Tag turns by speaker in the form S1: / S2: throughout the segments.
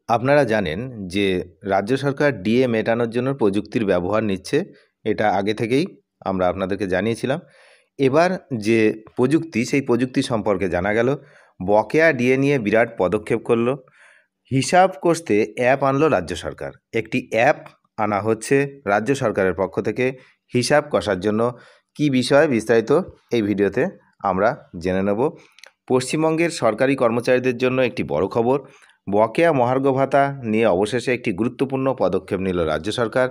S1: আপনারা জানেন যে রাজ্য সরকার ডিএ মেটানোর জন্য প্রযুক্তির ব্যবহার নিচ্ছে। এটা আগে থেকেই আমরা আপনাদেরকে জানিয়েছিলাম। এবার যে প্রযুক্তি, সেই প্রযুক্তি সম্পর্কে জানা গেল। বকেয়া ডিএ নিয়ে বিরাট পদক্ষেপ করলো। হিসাব কষতে অ্যাপ আনলো রাজ্য সরকার। একটি অ্যাপ আনা হচ্ছে রাজ্য সরকারের পক্ষ থেকে হিসাব কষার জন্য। কি বিষয় বিস্তারিত এই ভিডিওতে আমরা জেনে নেব। পশ্চিমবঙ্গের সরকারি কর্মচারীদের জন্য একটি বড় খবর। বকেয়া মহার্ঘ ভাতা নিয়ে অবশেষে একটি গুরুত্বপূর্ণ পদক্ষেপ নিল রাজ্য সরকার।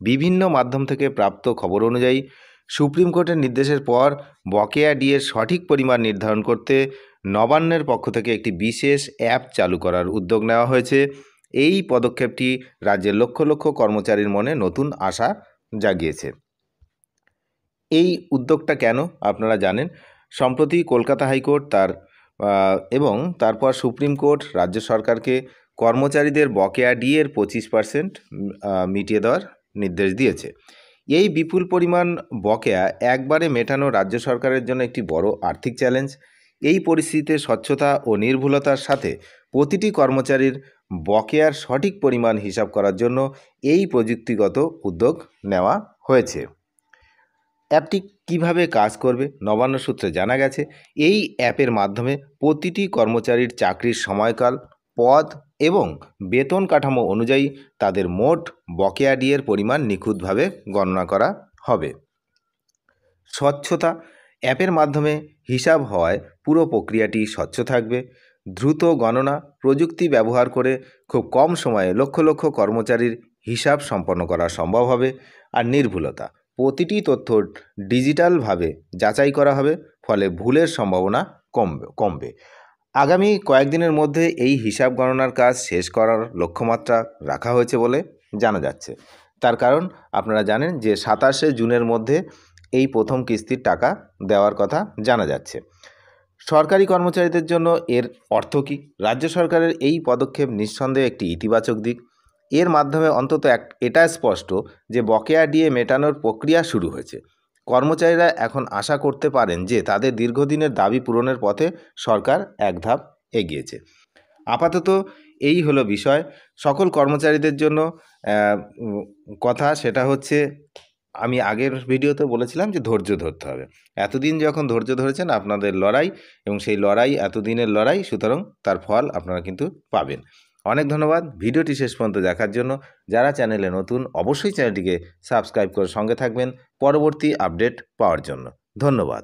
S1: বিভিন্ন মাধ্যম থেকে প্রাপ্ত খবর অনুযায়ী সুপ্রিম কোর্টের নির্দেশের পর বকেয়া ডিএর সঠিক পরিমাণ নির্ধারণ করতে নবান্নের পক্ষ থেকে একটি বিশেষ অ্যাপ চালু করার উদ্যোগ নেওয়া হয়েছে। এই পদক্ষেপটি রাজ্যের লক্ষ লক্ষ কর্মচারীর মনে নতুন আশা জাগিয়েছে। এই উদ্যোগটা কেন আপনারা জানেন। সম্প্রতি কলকাতা হাইকোর্ট এবং তারপর সুপ্রিম কোর্ট রাজ্য সরকারকে কর্মচারীদের বকেয়া ডিএর 25% মিটিয়ে দেওয়ার নির্দেশ দিয়েছে। এই বিপুল পরিমাণ বকেয়া একবারে মেটানো রাজ্য সরকারের জন্য একটি বড় আর্থিক চ্যালেঞ্জ। এই পরিস্থিতিতে স্বচ্ছতা ও নির্ভুলতার সাথে প্রতিটি কর্মচারীর বকেয়ার সঠিক পরিমাণ হিসাব করার জন্য এই প্রযুক্তিগত উদ্যোগ নেওয়া হয়েছে। অ্যাপটি কিভাবে কাজ করবে নবান্ন সূত্রে জানা গেছে, এই অ্যাপের মাধ্যমে প্রতিটি কর্মচারীর চাকরির সময়কাল, পদ এবং বেতন কাঠামো অনুযায়ী তাদের মোট বকেয়া ডিএর পরিমাণ নিখুঁতভাবে গণনা করা হবে। স্বচ্ছতা, অ্যাপের মাধ্যমে হিসাব হওয়ায় পুরো প্রক্রিয়াটি স্বচ্ছ থাকবে। দ্রুত গণনা, প্রযুক্তি ব্যবহার করে খুব কম সময়ে লক্ষ লক্ষ কর্মচারীর হিসাব সম্পন্ন করা সম্ভব হবে। আর নির্ভুলতা, প্রতিটি তথ্য ডিজিটালভাবে যাচাই করা হবে, ফলে ভুলের সম্ভাবনা কমবে। আগামী কয়েকদিনের মধ্যে এই হিসাব গণনার কাজ শেষ করার লক্ষ্যমাত্রা রাখা হয়েছে বলে জানা যাচ্ছে। তার কারণ আপনারা জানেন যে 27শে জুনের মধ্যে এই প্রথম কিস্তির টাকা দেওয়ার কথা জানা যাচ্ছে। সরকারি কর্মচারীদের জন্য এর অর্থ কী? রাজ্য সরকারের এই পদক্ষেপ নিঃসন্দেহে একটি ইতিবাচক দিক। এর মাধ্যমে অন্তত এটা স্পষ্ট যে বকেয়া ডিএ মেটানোর প্রক্রিয়া শুরু হয়েছে। কর্মচারীরা এখন আশা করতে পারেন যে তাদের দীর্ঘদিনের দাবি পূরণের পথে সরকার এক ধাপ এগিয়েছে। আপাতত এই হলো বিষয়। সকল কর্মচারীদের জন্য কথা সেটা হচ্ছে, আমি আগের ভিডিওতে বলেছিলাম যে ধৈর্য ধরতে হবে। এতদিন যখন ধৈর্য ধরেছেন, আপনাদের লড়াই এবং সেই লড়াই এতদিনের লড়াই, সুতরাং তার ফল আপনারা কিন্তু পাবেন। অনেক ধন্যবাদ ভিডিওটি শেষ পর্যন্ত দেখার জন্য। যারা চ্যানেলে নতুন, অবশ্যই চ্যানেলটিকে সাবস্ক্রাইব করে সঙ্গে থাকবেন পরবর্তী আপডেট পাওয়ার জন্য। ধন্যবাদ।